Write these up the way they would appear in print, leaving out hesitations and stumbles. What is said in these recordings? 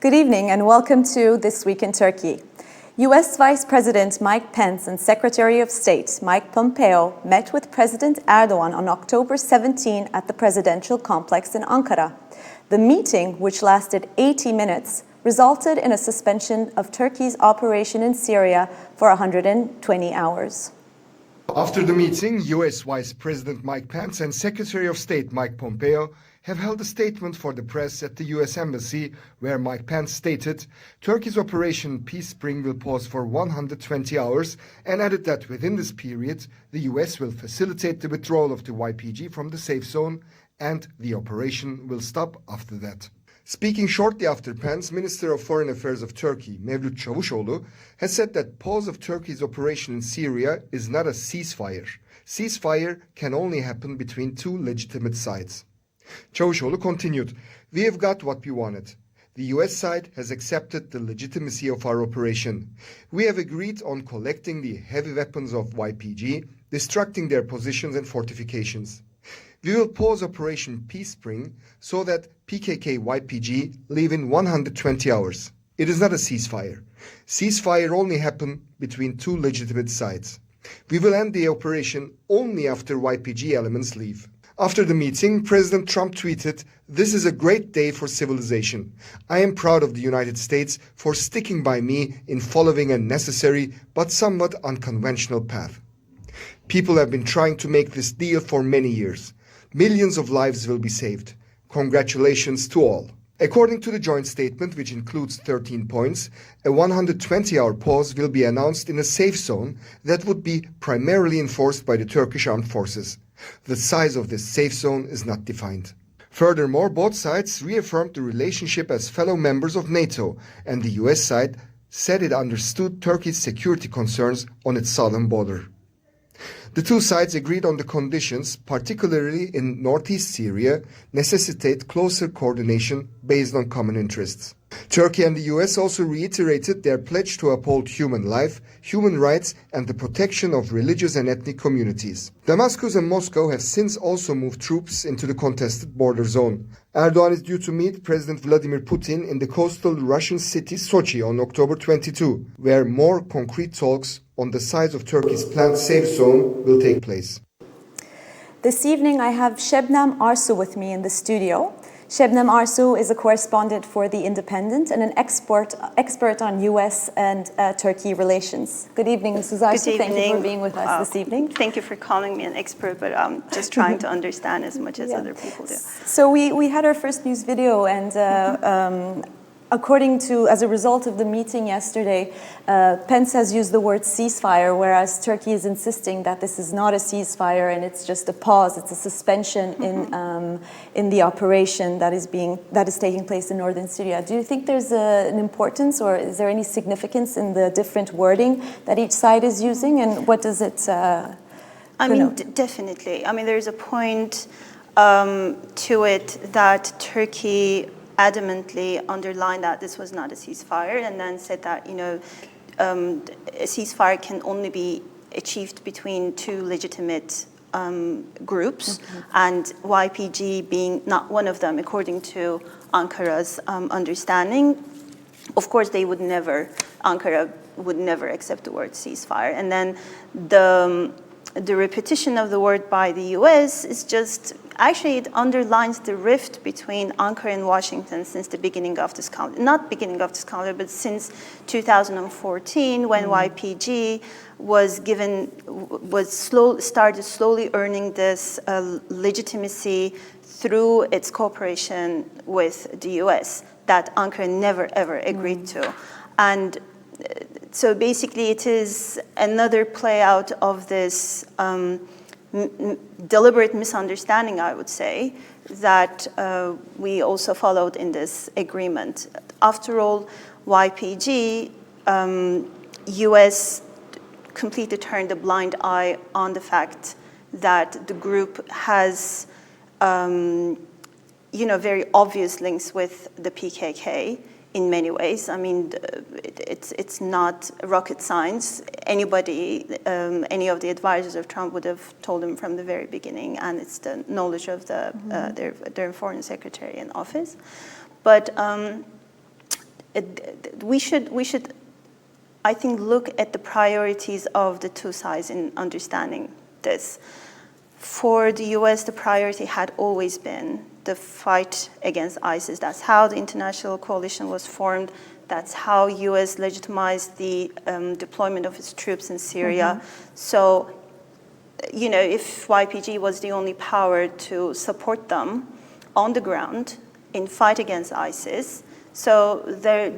Good evening and welcome to This Week in Turkey. U.S. Vice President Mike Pence and Secretary of State Mike Pompeo met with President Erdogan on October 17 at the presidential complex in Ankara. The meeting, which lasted 80 minutes, resulted in a suspension of Turkey's operation in Syria for 120 hours. After the meeting, U.S. Vice President Mike Pence and Secretary of State Mike Pompeo have held a statement for the press at the U.S. Embassy, where Mike Pence stated Turkey's Operation Peace Spring will pause for 120 hours and added that within this period, the U.S. will facilitate the withdrawal of the YPG from the safe zone and the operation will stop after that. Speaking shortly after Pence, Minister of Foreign Affairs of Turkey, Mevlut Çavuşoğlu, has said that pause of Turkey's operation in Syria is not a ceasefire. Ceasefire can only happen between two legitimate sides. Çavuşoğlu continued, "We have got what we wanted. The US side has accepted the legitimacy of our operation. We have agreed on collecting the heavy weapons of YPG, destructing their positions and fortifications. We will pause Operation Peace Spring so that PKK-YPG leave in 120 hours. It is not a ceasefire. Ceasefire only happen between two legitimate sides. We will end the operation only after YPG elements leave." After the meeting, President Trump tweeted, "This is a great day for civilization. I am proud of the United States for sticking by me in following a necessary but somewhat unconventional path. People have been trying to make this deal for many years. Millions of lives will be saved. Congratulations to all." According to the joint statement, which includes 13 points, a 120-hour pause will be announced in a safe zone that would be primarily enforced by the Turkish armed forces. The size of this safe zone is not defined. Furthermore, both sides reaffirmed the relationship as fellow members of NATO, and the US side said it understood Turkey's security concerns on its southern border. The two sides agreed on the conditions, particularly in northeast Syria, necessitate closer coordination based on common interests. Turkey and the US also reiterated their pledge to uphold human life, human rights, and the protection of religious and ethnic communities. Damascus and Moscow have since also moved troops into the contested border zone. Erdogan is due to meet President Vladimir Putin in the coastal Russian city Sochi on October 22, where more concrete talks on the size of Turkey's planned safe zone will take place. This evening I have Şebnem Arsu with me in the studio. Şebnem Arsu is a correspondent for The Independent and an expert on U.S. and Turkey relations. Good evening, Mrs. Arsu. Good evening. Thank you for being with us this evening. Thank you for calling me an expert, but I'm just trying to understand as much as other people do. So we had our first news video, and as a result of the meeting yesterday, Pence has used the word ceasefire, whereas Turkey is insisting that this is not a ceasefire and it's just a pause, it's a suspension in the operation that is taking place in northern Syria. Do you think there's an importance, or is there any significance in the different wording that each side is using, and what does it definitely. I mean, there's a point to it that Turkey adamantly underlined that this was not a ceasefire, and then said that a ceasefire can only be achieved between two legitimate groups, and YPG being not one of them, according to Ankara's understanding. Of course, Ankara would never accept the word ceasefire, and then the repetition of the word by the U.S. is just, actually it underlines the rift between Ankara and Washington since the beginning of this calendar, not beginning of this calendar, but since 2014, when YPG started slowly earning this legitimacy through its cooperation with the U.S. that Ankara never ever agreed to. And so basically it is another play out of this deliberate misunderstanding, I would say, that we also followed in this agreement. After all, YPG, US completely turned a blind eye on the fact that the group has very obvious links with the PKK. in many ways. I mean, it's not rocket science. Anybody, any of the advisors of Trump would have told him from the very beginning, and it's the knowledge of their foreign secretary in office. But we should, I think, look at the priorities of the two sides in understanding this. For the US, the priority had always been the fight against ISIS. That's how the international coalition was formed. That's how US legitimized the deployment of its troops in Syria. So, you know, if YPG was the only power to support them on the ground in fight against ISIS, so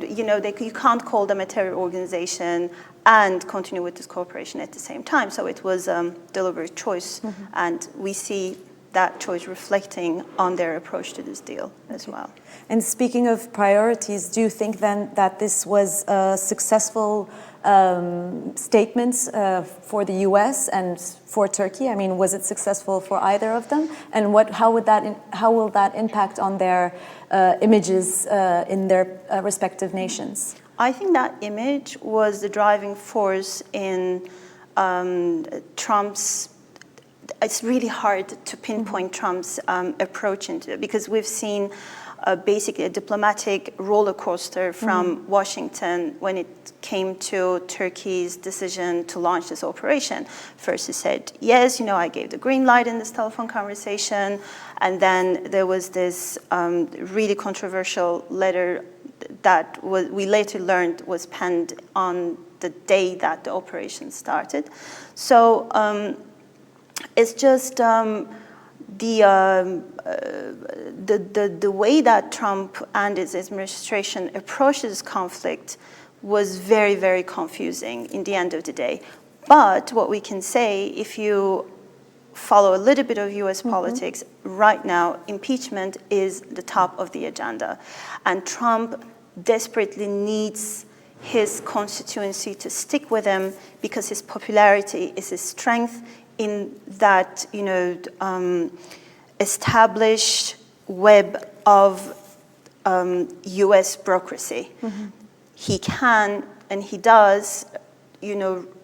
you can't call them a terror organization and continue with this cooperation at the same time. So it was a deliberate choice, and we see that choice reflecting on their approach to this deal as well. And speaking of priorities, do you think then that this was a successful statement for the US and for Turkey? I mean, was it successful for either of them? And how will that impact on their images in their respective nations? I think that image was the driving force in Trump's. It's really hard to pinpoint Trump's approach into it, because we've seen basically a diplomatic roller coaster from Washington when it came to Turkey's decision to launch this operation. First he said, yes, I gave the green light in this telephone conversation, and then there was this really controversial letter that we later learned was penned on the day that the operation started. So it's just the way that Trump and his administration approached this conflict was very, very confusing in the end of the day. But what we can say, if you follow a little bit of US politics, right now, impeachment is the top of the agenda. And Trump desperately needs his constituency to stick with him, because his popularity is his strength in that, established web of US bureaucracy. He can, and he does,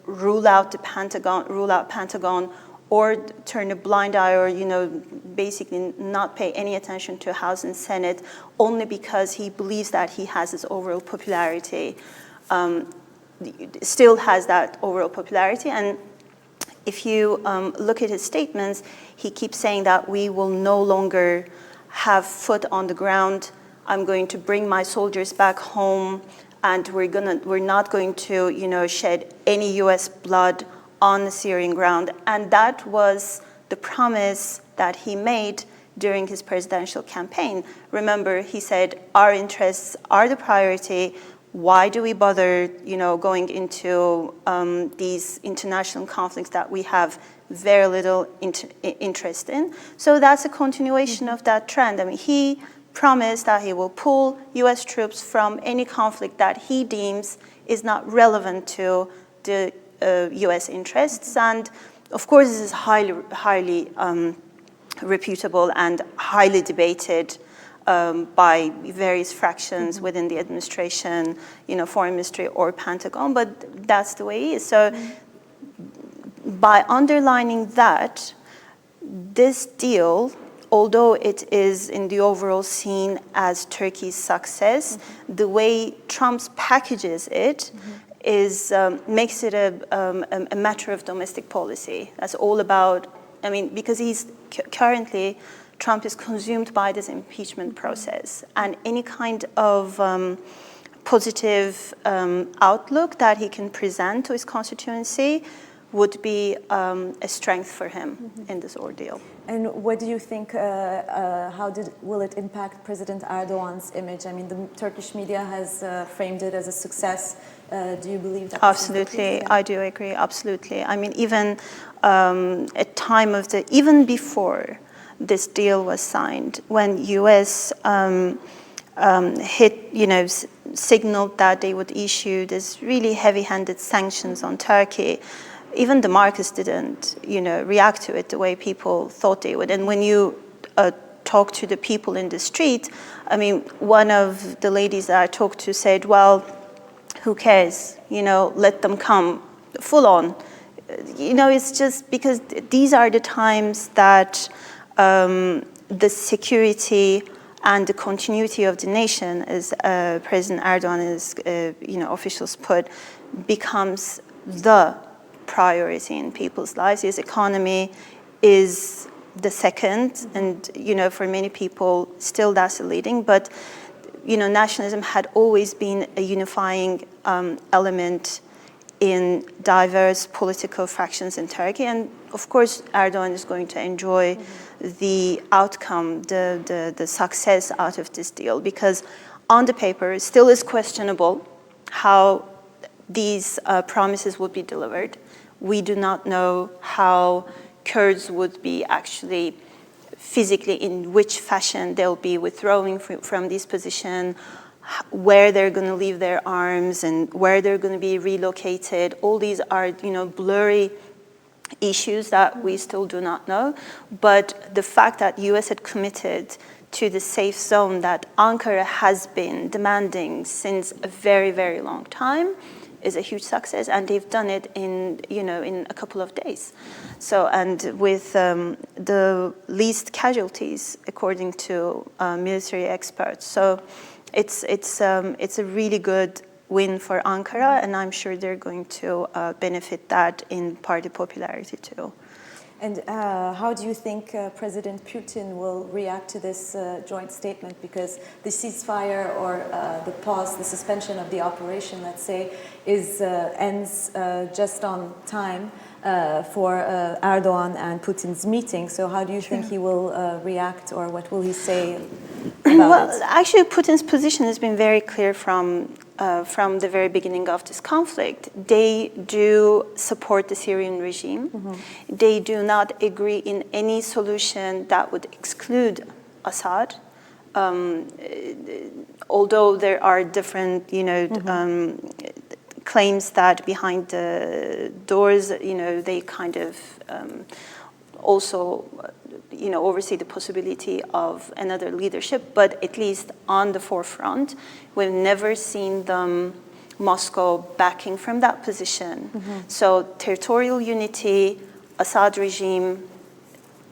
rule out Pentagon, or turn a blind eye, or basically not pay any attention to House and Senate, only because he believes that he has his overall popularity, still has that overall popularity. And if you look at his statements, he keeps saying that we will no longer have foot on the ground. I'm going to bring my soldiers back home, and we're not going to, shed any U.S. blood on the Syrian ground. And that was the promise that he made during his presidential campaign. Remember, he said, our interests are the priority. Why do we bother, going into these international conflicts that we have very little interest in? So that's a continuation of that trend. I mean, he promised that he will pull U.S. troops from any conflict that he deems is not relevant to the U.S. interests. And of course, this is highly reputable and highly debated by various fractions within the administration, foreign ministry or Pentagon, but that's the way it is. So by underlining that, this deal, although it is in the overall seen as Turkey's success, the way Trump packages it is makes it a matter of domestic policy. That's all about, because he's currently, Trump is consumed by this impeachment process, and any kind of positive outlook that he can present to his constituency would be a strength for him in this ordeal. And what do you think, will it impact President Erdogan's image? I mean, the Turkish media has framed it as a success. Do you believe that? Absolutely, I do agree, absolutely. I mean, even at time of even before this deal was signed, when U.S. signaled that they would issue this really heavy-handed sanctions on Turkey, even the markets didn't, react to it the way people thought they would. And when you talk to the people in the street, I mean, one of the ladies that I talked to said, well, who cares? You know, let them come full on. You know, it's just because these are the times that the security and the continuity of the nation, as President Erdogan is, officials put, becomes the priority in people's lives. His economy is the second, and for many people, still that's the leading. But nationalism had always been a unifying element in diverse political fractions in Turkey, and of course, Erdogan is going to enjoy the outcome, the success out of this deal, because on the paper, it still is questionable how these promises would be delivered. We do not know how Kurds would be actually physically, in which fashion they'll be withdrawing from this position, where they're going to leave their arms and where they're going to be relocated. All these are, blurry issues that we still do not know. But the fact that US had committed to the safe zone that Ankara has been demanding since a very, very long time is a huge success, and they've done it in a couple of days. So, and with the least casualties, according to military experts. So, it's a really good win for Ankara, and I'm sure they're going to benefit that in party popularity too. And how do you think President Putin will react to this joint statement? Because the ceasefire or the pause, the suspension of the operation, let's say, ends just on time for Erdogan and Putin's meeting. So how do you think he will react, or what will he say about it? Actually, Putin's position has been very clear from the very beginning of this conflict. They do support the Syrian regime. Mm-hmm. They do not agree in any solution that would exclude Assad. Although there are different, claims that behind the doors, they kind of also, oversee the possibility of another leadership. But at least on the forefront, we've never seen Moscow backing from that position. Mm-hmm. So territorial unity, Assad regime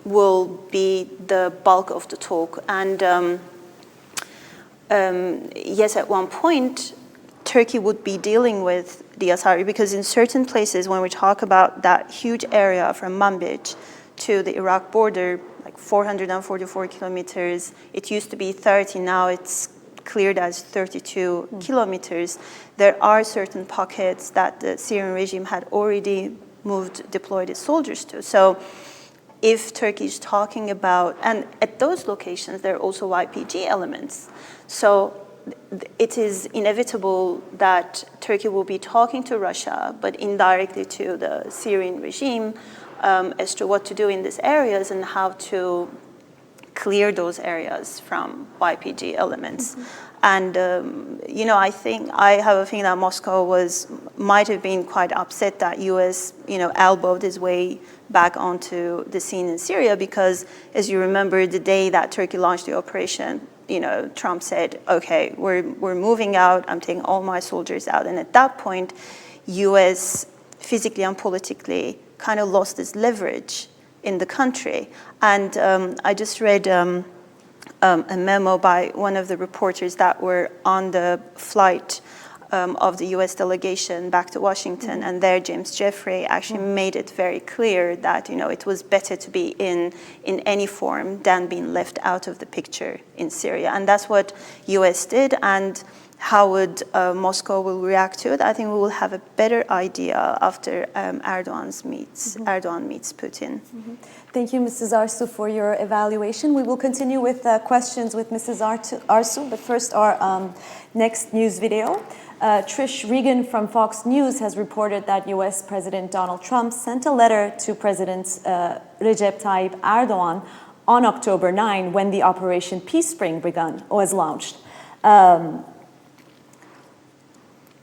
will be the bulk of the talk. And yes, at one point, Turkey would be dealing with the Assad, because in certain places, when we talk about that huge area from Manbij to the Iraq border, like 444 kilometers, it used to be 30, now it's cleared as 32 kilometers. There are certain pockets that the Syrian regime had already deployed its soldiers to. So if Turkey is talking about, and at those locations, there are also YPG elements. So it is inevitable that Turkey will be talking to Russia, but indirectly to the Syrian regime, as to what to do in these areas and how to clear those areas from YPG elements. Mm-hmm. And I have a feeling that Moscow might have been quite upset that U.S. elbowed its way back onto the scene in Syria, because, as you remember, the day that Turkey launched the operation, Trump said, "Okay, we're moving out. I'm taking all my soldiers out." And at that point, U.S. physically and politically kind of lost its leverage in the country. And I just read a memo by one of the reporters that were on the flight of the U.S. delegation back to Washington, and there James Jeffrey actually made it very clear that it was better to be in any form than being left out of the picture in Syria, and that's what U.S. did. And how would Moscow will react to it? I think we will have a better idea after Erdogan meets Putin. Mm-hmm. Thank you, Mrs. Arsu, for your evaluation. We will continue with questions with Mrs. Arsu, but first our next news video. Trish Regan from Fox News has reported that U.S. President Donald Trump sent a letter to President Recep Tayyip Erdogan on October 9 when the Operation Peace Spring was launched.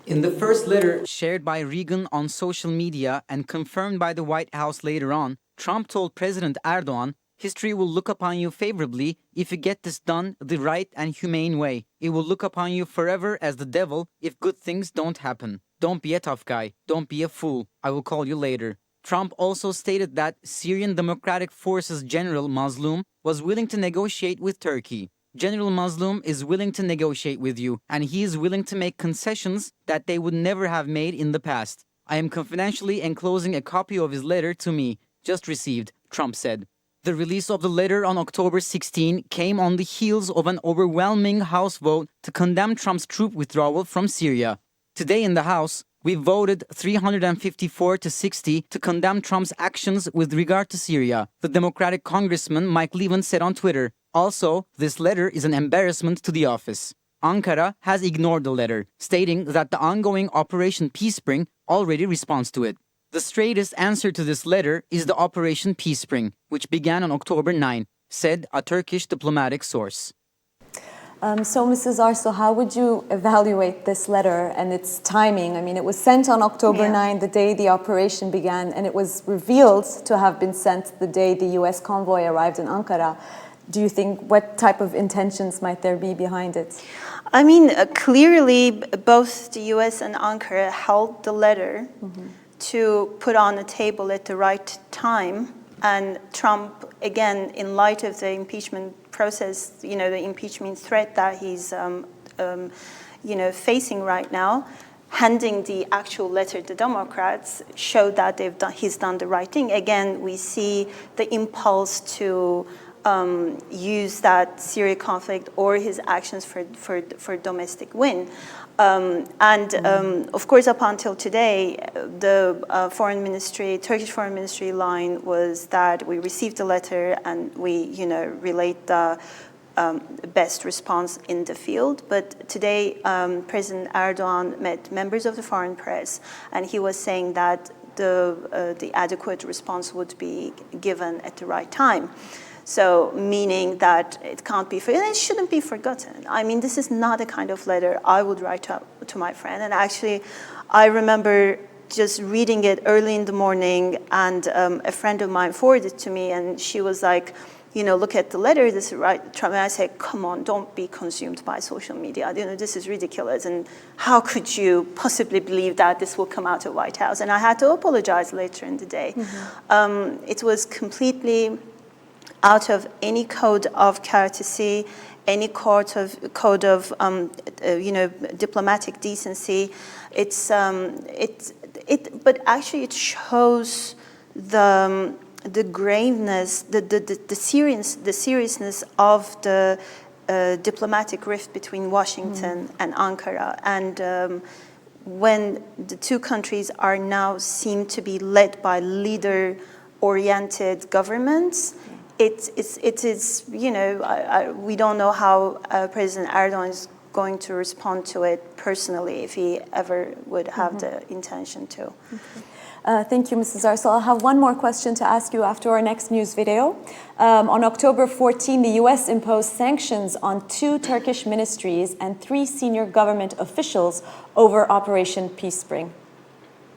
In the first letter shared by Regan on social media and confirmed by the White House later on, Trump told President Erdogan History will look upon you favorably if you get this done the right and humane way. It will look upon you forever as the devil if good things don't happen. Don't be a tough guy. Don't be a fool. I will call you later. Trump also stated that Syrian Democratic Forces General Mazlum was willing to negotiate with Turkey. General Mazlum is willing to negotiate with you, and he is willing to make concessions that they would never have made in the past. I am confidentially enclosing a copy of his letter to me, just received, Trump said. The release of the letter on October 16 came on the heels of an overwhelming House vote to condemn Trump's troop withdrawal from Syria. Today in the House, we voted 354 to 60 to condemn Trump's actions with regard to Syria, the Democratic Congressman Mike Levin said on Twitter. Also, this letter is an embarrassment to the office. Ankara has ignored the letter, stating that the ongoing Operation Peace Spring already responds to it. The straightest answer to this letter is the Operation Peace Spring, which began on October 9, said a Turkish diplomatic source. So, Mrs. Arsu, how would you evaluate this letter and its timing? I mean, it was sent on October 9, the day the operation began, and it was revealed to have been sent the day the U.S. convoy arrived in Ankara. Do you think, what type of intentions might there be behind it? I mean, clearly, both the U.S. and Ankara held the letter to put on the table at the right time. And Trump, again, in light of the impeachment process, you know, the impeachment threat that he's, facing right now, handing the actual letter to Democrats showed that he's done the right thing. Again, we see the impulse to use that Syria conflict or his actions for domestic win. Of course, up until today, the Turkish foreign ministry line was that we received the letter and we, relate the best response in the field. But today, President Erdogan met members of the foreign press, and he was saying that the adequate response would be given at the right time. So, meaning that it can't be forgotten, it shouldn't be forgotten. I mean, this is not the kind of letter I would write to my friend. And actually, I remember just reading it early in the morning, and a friend of mine forwarded it to me, and she was like, look at the letter, this is right, Trump. And I said, come on, don't be consumed by social media. This is ridiculous. And how could you possibly believe that this will come out of White House? And I had to apologize later in the day. It was completely out of any code of courtesy, any code of diplomatic decency. But actually it shows the graveness, the seriousness of the diplomatic rift between Washington and Ankara. And when the two countries are now seem to be led by leader-oriented governments, it is, we don't know how President Erdogan is going to respond to it personally, if he ever would have the intention to. Thank you, Mrs. Arsu. I'll have one more question to ask you after our next news video. On October 14, the U.S. imposed sanctions on 2 Turkish ministries and 3 senior government officials over Operation Peace Spring.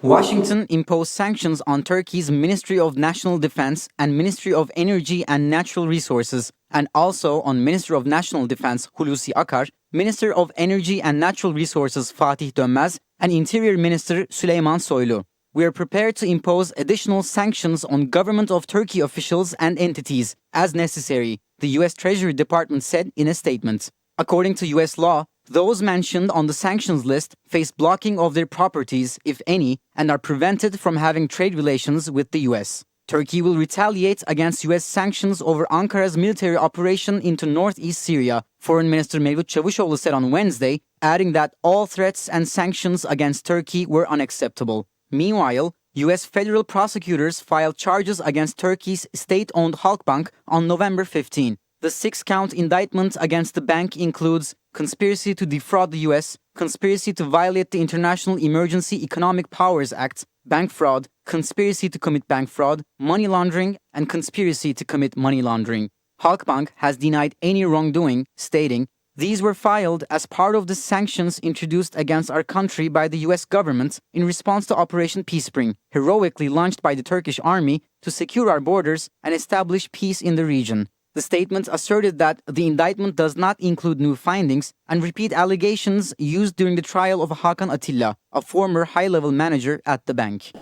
Washington imposed sanctions on Turkey's Ministry of National Defense and Ministry of Energy and Natural Resources, and also on Minister of National Defense Hulusi Akar, Minister of Energy and Natural Resources Fatih Dönmez, and Interior Minister Süleyman Soylu. We are prepared to impose additional sanctions on Government of Turkey officials and entities, as necessary, the U.S. Treasury Department said in a statement. According to U.S. law, those mentioned on the sanctions list face blocking of their properties, if any, and are prevented from having trade relations with the U.S. Turkey will retaliate against U.S. sanctions over Ankara's military operation into northeast Syria, Foreign Minister Mevlut Çavuşoğlu said on Wednesday, adding that all threats and sanctions against Turkey were unacceptable. Meanwhile, U.S. federal prosecutors filed charges against Turkey's state-owned Halkbank on November 15. The 6-count indictment against the bank includes conspiracy to defraud the U.S., conspiracy to violate the International Emergency Economic Powers Act, bank fraud, conspiracy to commit bank fraud, money laundering, and conspiracy to commit money laundering. Halkbank has denied any wrongdoing, stating, These were filed as part of the sanctions introduced against our country by the US government in response to Operation Peace-Spring, heroically launched by the Turkish army to secure our borders and establish peace in the region. The statement asserted that the indictment does not include new findings and repeat allegations used during the trial of Hakan Atilla, a former high-level manager at the bank.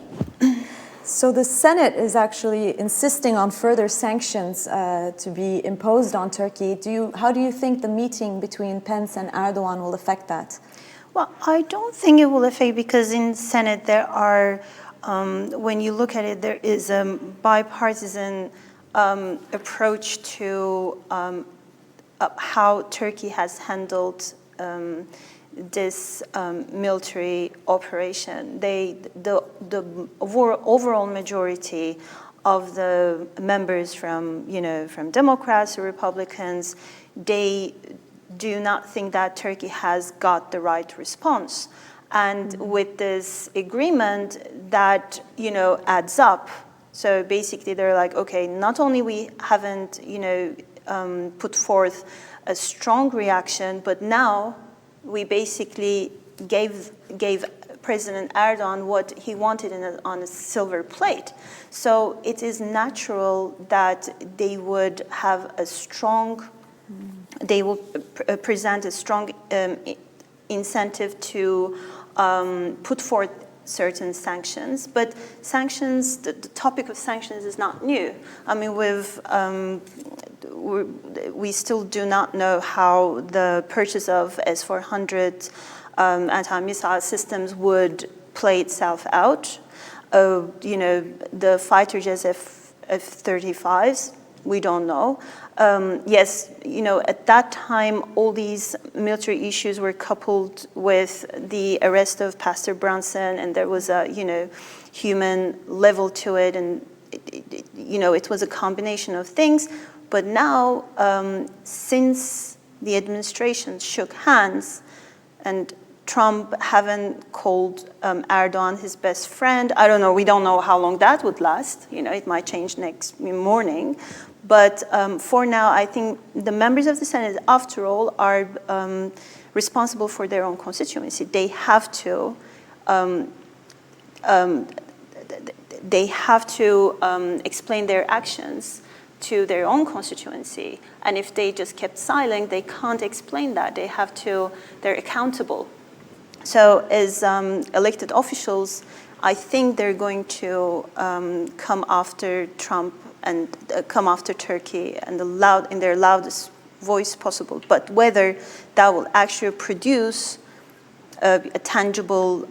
So the Senate is actually insisting on further sanctions to be imposed on Turkey. How do you think the meeting between Pence and Erdogan will affect that? Well, I don't think it will affect, because in Senate there are, when you look at it, there is a bipartisan approach to how Turkey has handled this military operation. The overall majority of the members from Democrats or Republicans, they do not think that Turkey has got the right response. And with this agreement, that adds up. So basically, they're like, okay, not only we haven't put forth a strong reaction, but now we basically gave President Erdogan what he wanted on a silver plate. So it is natural that they would have they will present a strong incentive to put forth certain sanctions. But sanctions, the topic of sanctions is not new. I mean, we still do not know how the purchase of S-400 anti-missile systems would play itself out. The fighter jets F-35s, we don't know. Yes, at that time, all these military issues were coupled with the arrest of Pastor Brunson, and there was a, human level to it, and it was a combination of things. But now, since the administration shook hands, and Trump haven't called Erdogan his best friend, I don't know, we don't know how long that would last. It might change next morning. But for now, I think the members of the Senate, after all, are responsible for their own constituency. They have to explain their actions to their own constituency. And if they just kept silent, they can't explain that. They're accountable. So as elected officials, I think they're going to come after Trump and come after Turkey in their loudest voice possible. But whether that will actually produce a tangible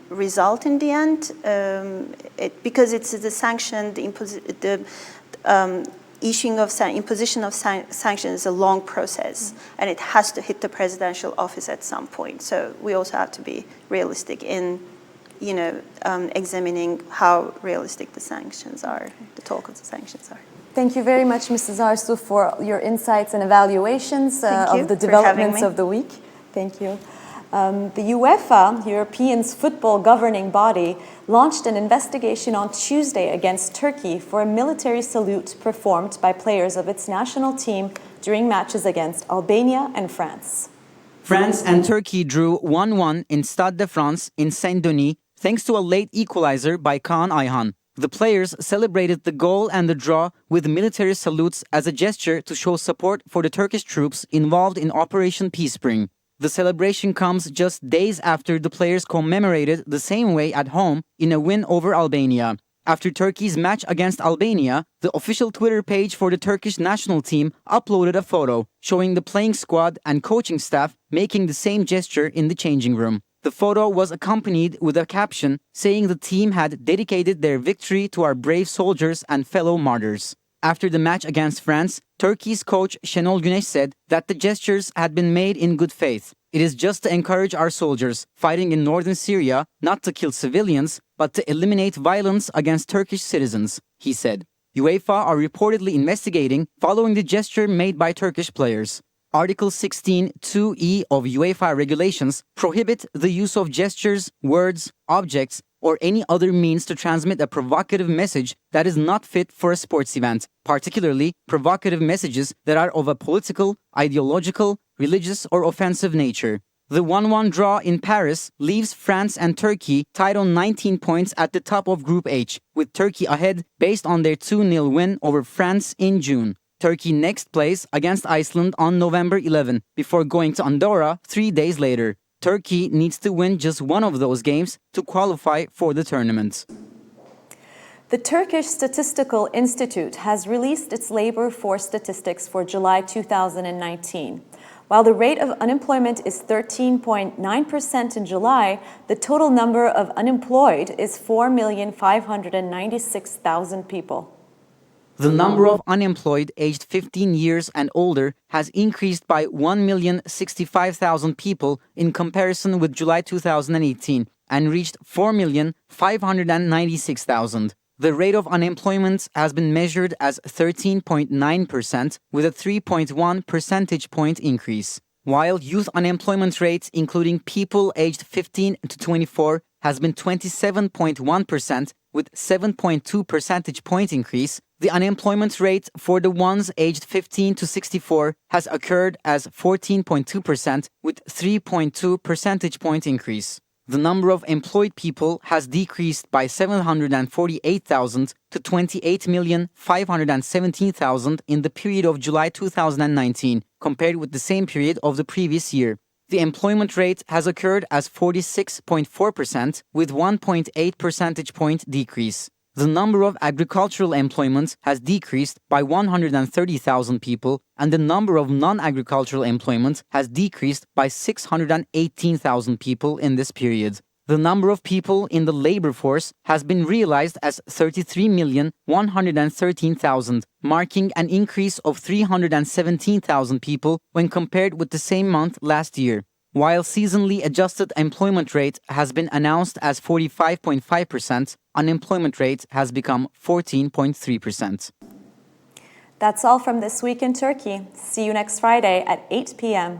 result in the end, because it's the sanction, issuing of imposition of sanctions is a long process, and it has to hit the presidential office at some point. So we also have to be realistic in examining how realistic the sanctions are, the talk of the sanctions are. Thank you very much, Mrs. Arsu, for your insights and evaluations of the developments of the week. Thank you. The UEFA, European football governing body, launched an investigation on Tuesday against Turkey for a military salute performed by players of its national team during matches against Albania and France. France and Turkey drew 1-1 in Stade de France in Saint-Denis thanks to a late equalizer by Kaan Ayhan. The players celebrated the goal and the draw with military salutes as a gesture to show support for the Turkish troops involved in Operation Peace-Spring. The celebration comes just days after the players commemorated the same way at home in a win over Albania. After Turkey's match against Albania, the official Twitter page for the Turkish national team uploaded a photo showing the playing squad and coaching staff making the same gesture in the changing room. The photo was accompanied with a caption saying the team had dedicated their victory to our brave soldiers and fellow martyrs. After the match against France, Turkey's coach Şenol Güneş said that the gestures had been made in good faith. It is just to encourage our soldiers fighting in northern Syria not to kill civilians, but to eliminate violence against Turkish citizens, he said. UEFA are reportedly investigating following the gesture made by Turkish players. Article 16(2)(e) of UEFA regulations prohibit the use of gestures, words, objects, or any other means to transmit a provocative message that is not fit for a sports event, particularly provocative messages that are of a political, ideological, religious, or offensive nature. The 1-1 draw in Paris leaves France and Turkey tied on 19 points at the top of Group H, with Turkey ahead based on their 2-0 win over France in June. Turkey next plays against Iceland on November 11, before going to Andorra 3 days later. Turkey needs to win just one of those games to qualify for the tournament. The Turkish Statistical Institute has released its labor force statistics for July 2019. While the rate of unemployment is 13.9% in July, the total number of unemployed is 4,596,000 people. The number of unemployed aged 15 years and older has increased by 1,065,000 people in comparison with July 2018 and reached 4,596,000. The rate of unemployment has been measured as 13.9% with a 3.1 percentage point increase, while youth unemployment rate, including people aged 15 to 24, has been 27.1% with 7.2 percentage point increase. The unemployment rate for the ones aged 15 to 64 has occurred as 14.2% with 3.2 percentage point increase. The number of employed people has decreased by 748,000 to 28,517,000 in the period of July 2019, compared with the same period of the previous year. The employment rate has occurred as 46.4% with 1.8 percentage point decrease. The number of agricultural employments has decreased by 130,000 people, and the number of non-agricultural employment has decreased by 618,000 people in this period. The number of people in the labor force has been realized as 33,113,000, marking an increase of 317,000 people when compared with the same month last year. While seasonally adjusted employment rate has been announced as 45.5%, unemployment rate has become 14.3%. That's all from This Week in Turkey. See you next Friday at 8 p.m.